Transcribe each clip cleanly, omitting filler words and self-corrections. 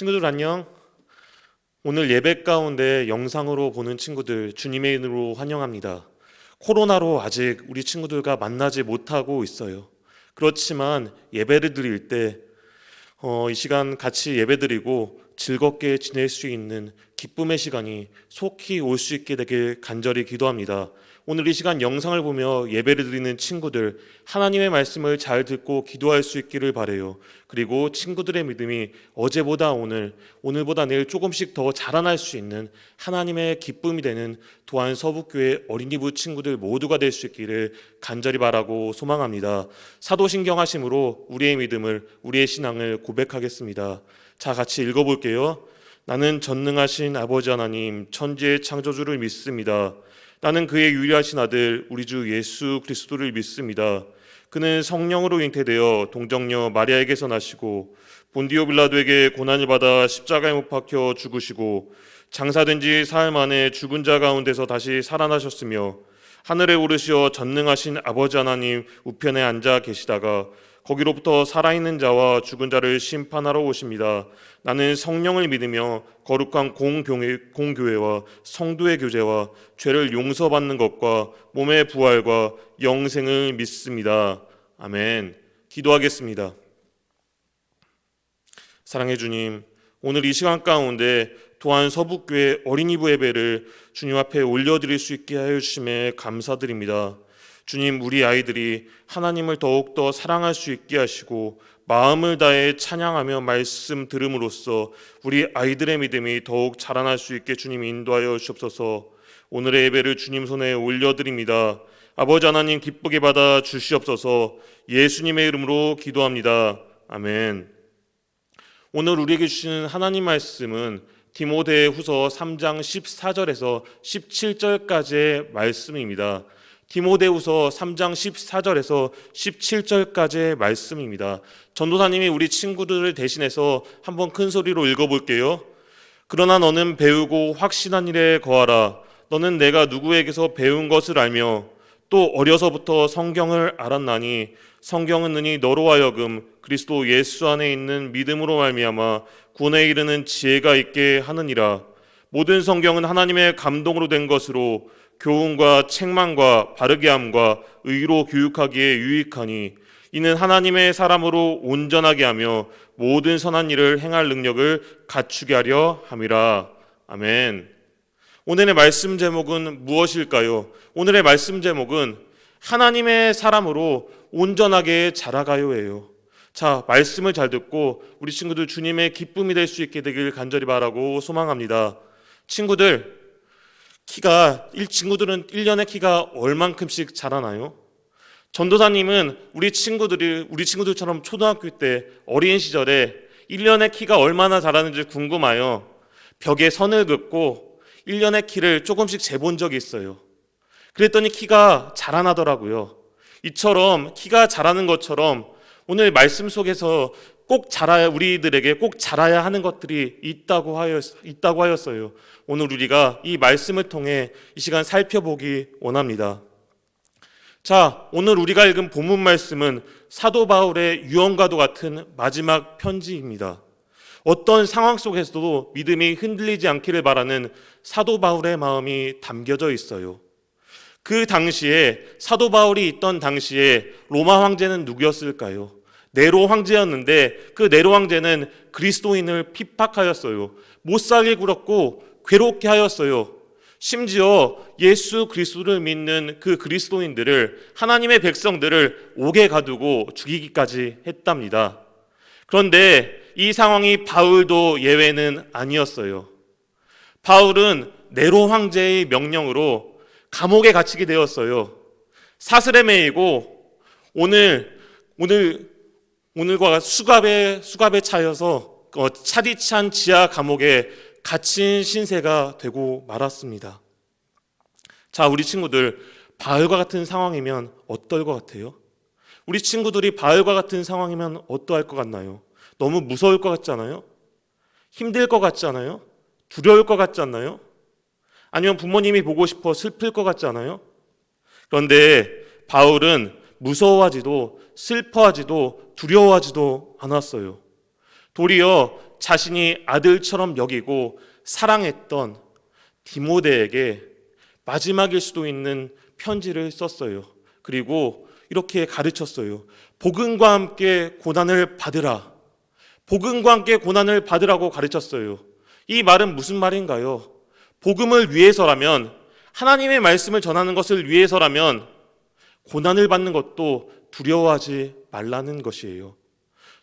친구들 안녕. 오늘 예배 가운데 영상으로 보는 친구들 주님의 이름으로 환영합니다. 코로나로 아직 우리 친구들과 만나지 못하고 있어요. 그렇지만 예배를 드릴 때 이 시간 같이 예배드리고 즐겁게 지낼 수 있는 기쁨의 시간이 속히 올 수 있게 되길 간절히 기도합니다. 오늘 이 시간 영상을 보며 예배를 드리는 친구들, 하나님의 말씀을 잘 듣고 기도할 수 있기를 바라요. 그리고 친구들의 믿음이 어제보다 오늘보다 내일 조금씩 더 자라날 수 있는 하나님의 기쁨이 되는 도안 서북교회 어린이부 친구들 모두가 될 수 있기를 간절히 바라고 소망합니다. 사도신경하심으로 우리의 믿음을, 우리의 신앙을 고백하겠습니다. 자, 같이 읽어볼게요. 나는 전능하신 아버지 하나님 천지의 창조주를 믿습니다. 나는 그의 유일하신 아들 우리 주 예수 그리스도를 믿습니다. 그는 성령으로 잉태되어 동정녀 마리아에게서 나시고 본디오 빌라도에게 고난을 받아 십자가에 못 박혀 죽으시고 장사된 지 사흘 만에 죽은 자 가운데서 다시 살아나셨으며 하늘에 오르시어 전능하신 아버지 하나님 우편에 앉아 계시다가 거기로부터 살아있는 자와 죽은 자를 심판하러 오십니다. 나는 성령을 믿으며 거룩한 공교회와 성도의 교제와 죄를 용서받는 것과 몸의 부활과 영생을 믿습니다. 아멘. 기도하겠습니다. 사랑해 주님, 오늘 이 시간 가운데 또한 서북교회 어린이부 예배를 주님 앞에 올려드릴 수 있게 하여 주심에 감사드립니다. 주님, 우리 아이들이 하나님을 더욱더 사랑할 수 있게 하시고 마음을 다해 찬양하며 말씀 들음으로써 우리 아이들의 믿음이 더욱 자라날 수 있게 주님 인도하여 주옵소서. 오늘의 예배를 주님 손에 올려드립니다. 아버지 하나님 기쁘게 받아 주시옵소서. 예수님의 이름으로 기도합니다. 아멘. 오늘 우리에게 주시는 하나님 말씀은 디모데후서 3장 14절에서 17절까지의 말씀입니다. 디모데후서 3장 14절에서 17절까지의 말씀입니다. 전도사님이 우리 친구들을 대신해서 한번 큰 소리로 읽어볼게요. 그러나 너는 배우고 확신한 일에 거하라. 너는 내가 누구에게서 배운 것을 알며 또 어려서부터 성경을 알았나니 성경은 능히 너로 하여금 그리스도 예수 안에 있는 믿음으로 말미암아 구원에 이르는 지혜가 있게 하느니라. 모든 성경은 하나님의 감동으로 된 것으로 교훈과 책망과 바르게 함과 의로 교육하기에 유익하니 이는 하나님의 사람으로 온전하게 하며 모든 선한 일을 행할 능력을 갖추게 하려 함이라. 아멘. 오늘의 말씀 제목은 무엇일까요? 오늘의 말씀 제목은 하나님의 사람으로 온전하게 자라가요예요. 자, 말씀을 잘 듣고 우리 친구들 주님의 기쁨이 될 수 있게 되길 간절히 바라고 소망합니다. 친구들은 1년에 키가 얼만큼씩 자라나요? 전도사님은 우리 친구들처럼 초등학교 때 어린 시절에 1년에 키가 얼마나 자라는지 궁금하여 벽에 선을 긋고 1년의 키를 조금씩 재본 적이 있어요. 그랬더니 키가 자라나더라고요. 이처럼 키가 자라는 것처럼 오늘 말씀 속에서 우리들에게 꼭 자라야 하는 것들이 있다고 하였어요. 오늘 우리가 이 말씀을 통해 이 시간 살펴보기 원합니다. 자, 오늘 우리가 읽은 본문 말씀은 사도 바울의 유언과도 같은 마지막 편지입니다. 어떤 상황 속에서도 믿음이 흔들리지 않기를 바라는 사도 바울의 마음이 담겨져 있어요. 그 당시에 사도 바울이 있던 당시에 로마 황제는 누구였을까요? 네로 황제였는데 그 네로 황제는 그리스도인을 핍박하였어요. 못살게 굴었고 괴롭게 하였어요. 심지어 예수 그리스도를 믿는 그 그리스도인들을, 하나님의 백성들을 옥에 가두고 죽이기까지 했답니다. 그런데 이 상황이 바울도 예외는 아니었어요. 바울은 네로 황제의 명령으로 감옥에 갇히게 되었어요. 사슬에 매이고 오늘과 수갑에 차여서 차디찬 지하 감옥에 갇힌 신세가 되고 말았습니다. 자, 우리 친구들 바울과 같은 상황이면 어떨 것 같아요? 우리 친구들이 바울과 같은 상황이면 어떠할 것 같나요? 너무 무서울 것 같지 않아요? 힘들 것 같지 않아요? 두려울 것 같지 않나요? 아니면 부모님이 보고 싶어 슬플 것 같지 않아요? 그런데 바울은 무서워하지도 슬퍼하지도 두려워하지도 않았어요. 도리어 자신이 아들처럼 여기고 사랑했던 디모데에게 마지막일 수도 있는 편지를 썼어요. 그리고 이렇게 가르쳤어요. 복음과 함께 고난을 받으라. 복음과 함께 고난을 받으라고 가르쳤어요. 이 말은 무슨 말인가요? 복음을 위해서라면, 하나님의 말씀을 전하는 것을 위해서라면 고난을 받는 것도 두려워하지 말라는 것이에요.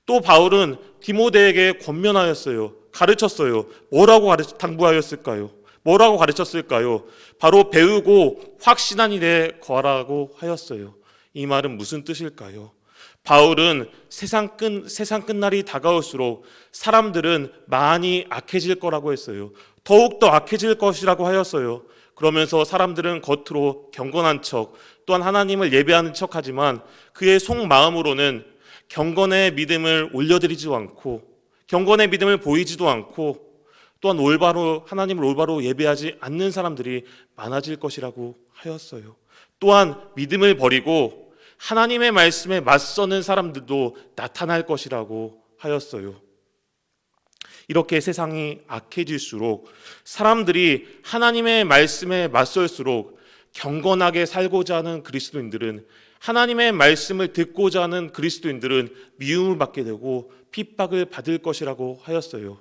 또 바울은 디모데에게 권면하였어요. 가르쳤어요. 뭐라고 당부하였을까요? 뭐라고 가르쳤을까요? 바로 배우고 확신한 일에 거하라고 하였어요. 이 말은 무슨 뜻일까요? 바울은 세상 끝날이 다가올수록 사람들은 많이 악해질 거라고 했어요. 더욱더 악해질 것이라고 하였어요. 그러면서 사람들은 겉으로 경건한 척, 또한 하나님을 예배하는 척하지만 그의 속마음으로는 경건의 믿음을 올려드리지도 않고, 경건의 믿음을 보이지도 않고, 또한 하나님을 올바로 예배하지 않는 사람들이 많아질 것이라고 하였어요. 또한 믿음을 버리고 하나님의 말씀에 맞서는 사람들도 나타날 것이라고 하였어요. 이렇게 세상이 악해질수록, 사람들이 하나님의 말씀에 맞설수록 경건하게 살고자 하는 그리스도인들은, 하나님의 말씀을 듣고자 하는 그리스도인들은 미움을 받게 되고 핍박을 받을 것이라고 하였어요.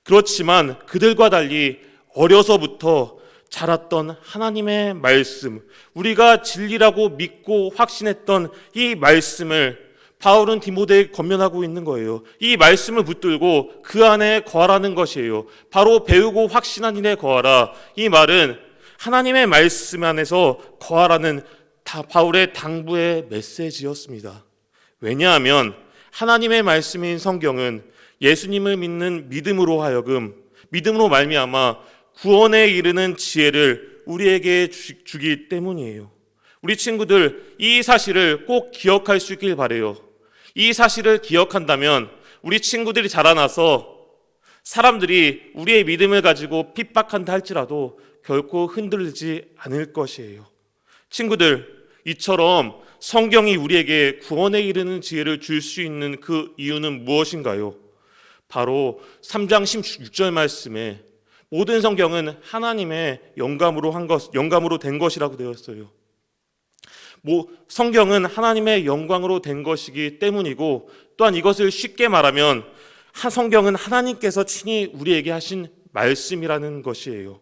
그렇지만 그들과 달리 어려서부터 자랐던 하나님의 말씀, 우리가 진리라고 믿고 확신했던 이 말씀을 바울은 디모데에게 권면하고 있는 거예요. 이 말씀을 붙들고 그 안에 거하라는 것이에요. 바로 배우고 확신한 일에 거하라. 이 말은 하나님의 말씀 안에서 거하라는 바울의 당부의 메시지였습니다. 왜냐하면 하나님의 말씀인 성경은 예수님을 믿는 믿음으로 말미암아 구원에 이르는 지혜를 우리에게 주기 때문이에요. 우리 친구들, 이 사실을 꼭 기억할 수 있길 바라요. 이 사실을 기억한다면 우리 친구들이 자라나서 사람들이 우리의 믿음을 가지고 핍박한다 할지라도 결코 흔들리지 않을 것이에요. 친구들, 이처럼 성경이 우리에게 구원에 이르는 지혜를 줄 수 있는 그 이유는 무엇인가요? 바로 3장 16절 말씀에 모든 성경은 하나님의 영감으로 된 것이라고 되어 있어요. 성경은 하나님의 영광으로 된 것이기 때문이고, 또한 이것을 쉽게 말하면 성경은 하나님께서 친히 우리에게 하신 말씀이라는 것이에요.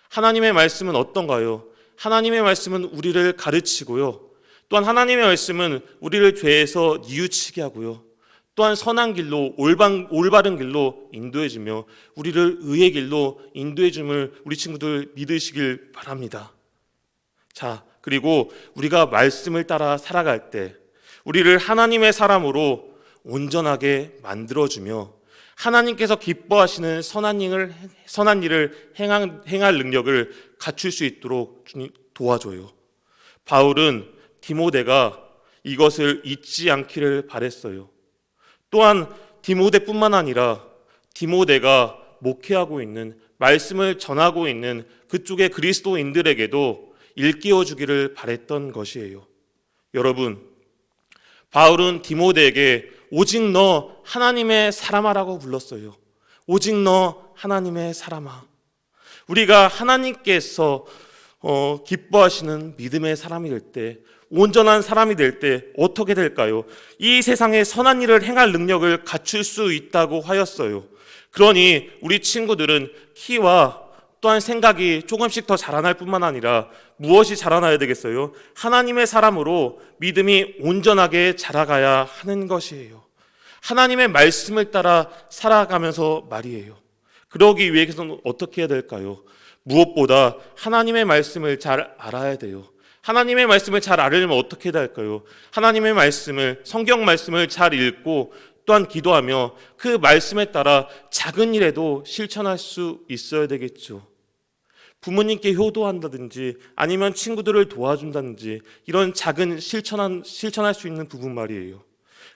하나님의 말씀은 어떤가요? 하나님의 말씀은 우리를 가르치고요. 또한 하나님의 말씀은 우리를 죄에서 뉘우치게 하고요. 또한 선한 길로, 올바른 길로 인도해주며 우리를 의의 길로 인도해줌을 우리 친구들 믿으시길 바랍니다. 자, 그리고 우리가 말씀을 따라 살아갈 때 우리를 하나님의 사람으로 온전하게 만들어주며 하나님께서 기뻐하시는 선한 일을 행할 능력을 갖출 수 있도록 주님 도와줘요. 바울은 디모데가 이것을 잊지 않기를 바랬어요. 또한 디모데뿐만 아니라 디모데가 목회하고 있는, 말씀을 전하고 있는 그쪽의 그리스도인들에게도 일깨워 주기를 바랬던 것이에요. 여러분, 바울은 디모데에게 오직 너 하나님의 사람아라고 불렀어요. 오직 너 하나님의 사람아. 우리가 하나님께서 기뻐하시는 믿음의 사람이 될 때, 온전한 사람이 될 때 어떻게 될까요? 이 세상에 선한 일을 행할 능력을 갖출 수 있다고 하였어요. 그러니 우리 친구들은 키와 또한 생각이 조금씩 더 자라날 뿐만 아니라 무엇이 자라나야 되겠어요? 하나님의 사람으로 믿음이 온전하게 자라가야 하는 것이에요. 하나님의 말씀을 따라 살아가면서 말이에요. 그러기 위해서는 어떻게 해야 될까요? 무엇보다 하나님의 말씀을 잘 알아야 돼요. 하나님의 말씀을 잘 알려면 어떻게 해야 할까요? 하나님의 성경 말씀을 잘 읽고 또한 기도하며 그 말씀에 따라 작은 일에도 실천할 수 있어야 되겠죠. 부모님께 효도한다든지 아니면 친구들을 도와준다든지 이런 작은 실천할 수 있는 부분 말이에요.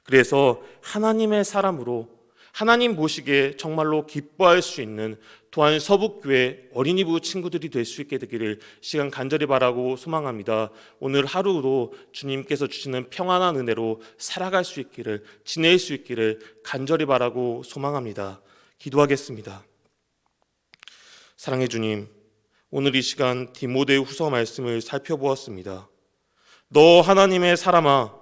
그래서 하나님의 사람으로 하나님 보시기에 정말로 기뻐할 수 있는 또한 서북교회 어린이부 친구들이 될 수 있게 되기를 시간 간절히 바라고 소망합니다. 오늘 하루도 주님께서 주시는 평안한 은혜로 살아갈 수 있기를, 지낼 수 있기를 간절히 바라고 소망합니다. 기도하겠습니다. 사랑해 주님, 오늘 이 시간 디모데후서 말씀을 살펴보았습니다. 너 하나님의 사람아,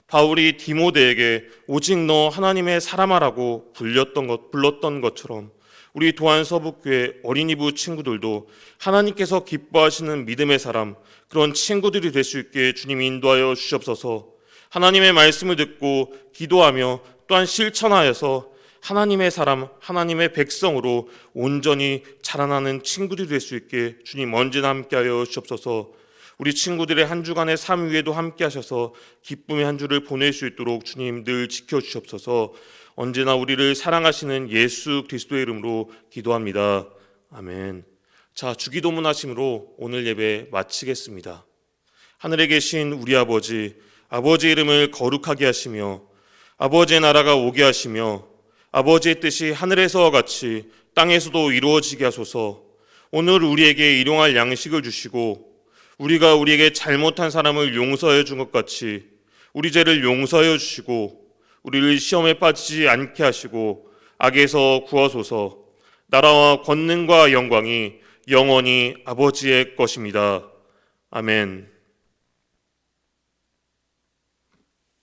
바울이 디모데에게 오직 너 하나님의 사람아라고 불렀던 것처럼 우리 도안서북교회 어린이부 친구들도 하나님께서 기뻐하시는 믿음의 사람, 그런 친구들이 될 수 있게 주님 인도하여 주시옵소서. 하나님의 말씀을 듣고 기도하며 또한 실천하여서 하나님의 사람, 하나님의 백성으로 온전히 자라나는 친구들이 될 수 있게 주님 언제나 함께하여 주옵소서. 우리 친구들의 한 주간의 삶 위에도 함께 하셔서 기쁨의 한 주를 보낼 수 있도록 주님 늘 지켜주시옵소서. 언제나 우리를 사랑하시는 예수 그리스도의 이름으로 기도합니다. 아멘. 자, 주기도문 하심으로 오늘 예배 마치겠습니다. 하늘에 계신 우리 아버지, 아버지의 이름을 거룩하게 하시며 아버지의 나라가 오게 하시며 아버지의 뜻이 하늘에서와 같이 땅에서도 이루어지게 하소서. 오늘 우리에게 일용할 양식을 주시고 우리가 우리에게 잘못한 사람을 용서해 준 것 같이 우리 죄를 용서해 주시고 우리를 시험에 빠지지 않게 하시고 악에서 구하소서. 나라와 권능과 영광이 영원히 아버지의 것입니다. 아멘.